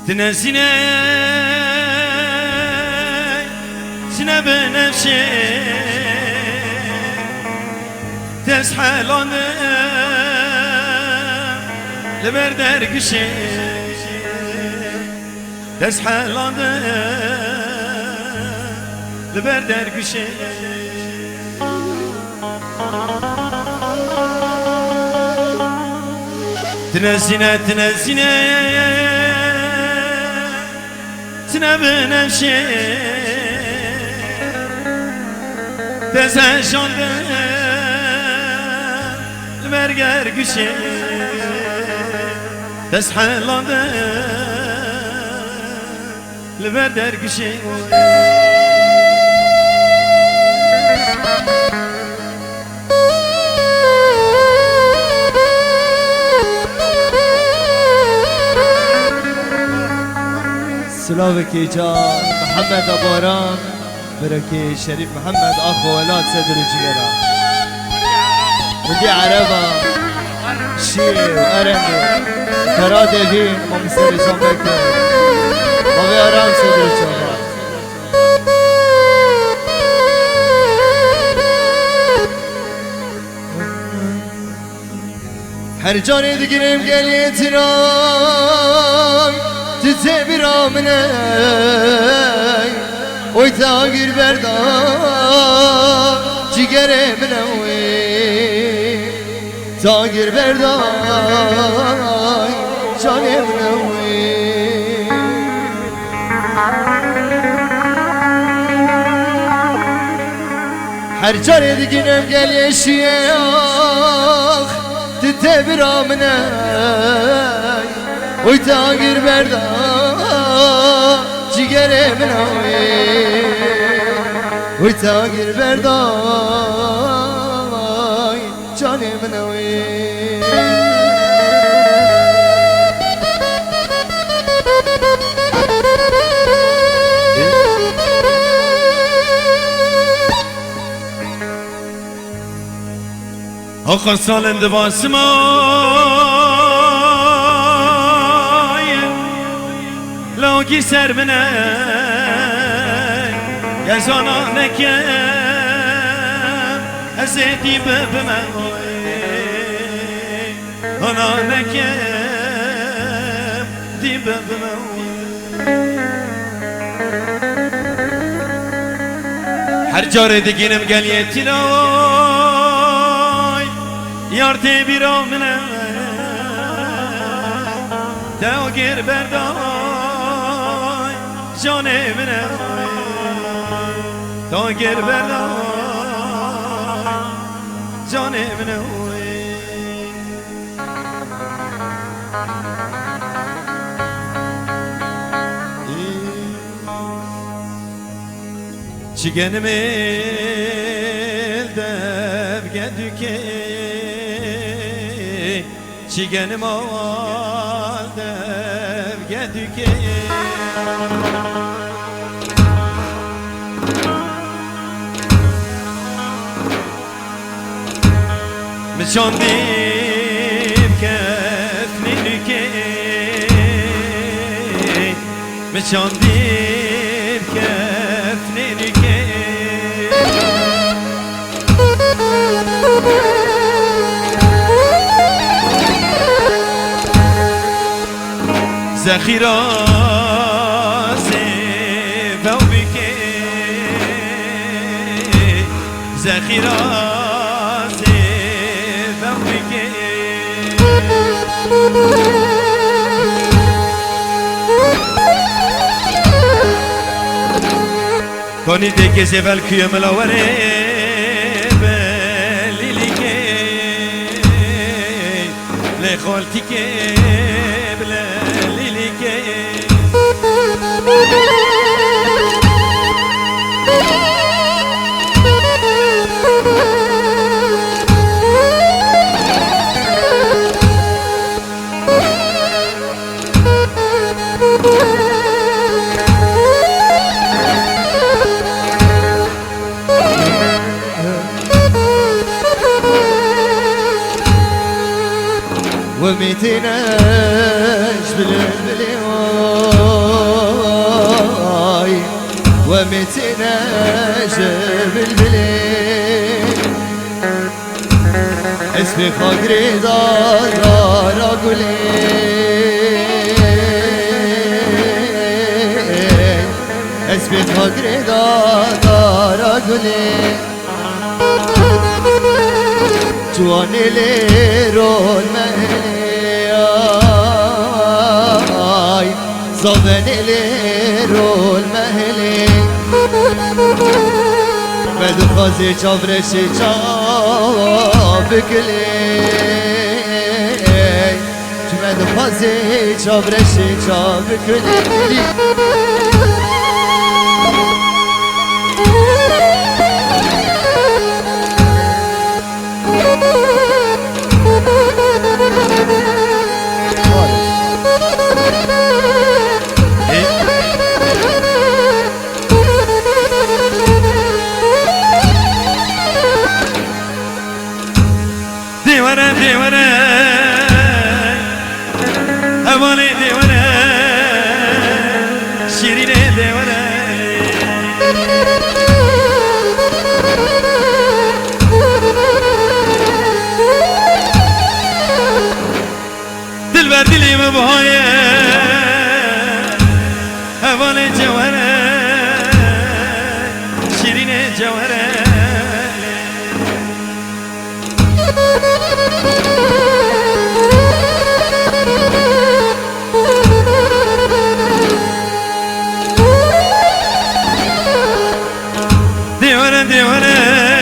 تنسينا سنا بنفسي تسحلنا لبردر قشي تسحلنا لبردر قشي تنسينا سنا بنفسي تسحلنا لبردر قشي تسحلنا لبردر قشي سلاوكي جان محمد أباران بركي شريف محمد أخو ولاد صدر الجيرة ودي عربة شي وأرنبي فرادة دين ممسر زنبك وغيران صدر الجيرة هر جاني دقرم قل يتراي تتبرا مني ويتاقر بردا جيگره منوي تاقر بردا جاني منوي هر جاني دقنم قل يشيخ تتبرا مني ويتاقر بردا جيگره منوي ويتاقر بردا جاني منوي آخر سال اندواس ما لاغی سر بنه گزانا نکم از دی ببمه آنا نکم دی ببمه هر جاره دگینم گلیتی رای یارتی بیرام منه تاگر بردای جانه منه تاگر بردای جانه منه چگنم الدب گدوکه چگنم الدب گدوکه مشاندیم کفنی نکه مشاندیم کفنی نکه زخیرا زیبا بکه زخیرا زیبا بکه کنی دیگه زیبل کیه ملاوره بلیلی که لخالتی که بلیلی که ومتناش بالبلي ومتناش بالبلي اسمي فقري دار اقولي اسمي فقري دار اقولي جواني ليرو المهلي زمني ليرو المهلي بدخازي چاورشي چابكلي بدخازي چاورشي چابكلي دیوانه دیوانه هوانه دیوانه شیرینه دیوانه دل بر دلی مبهایه هوانه جوانه شیرینه جوانه دیوانه دیوانه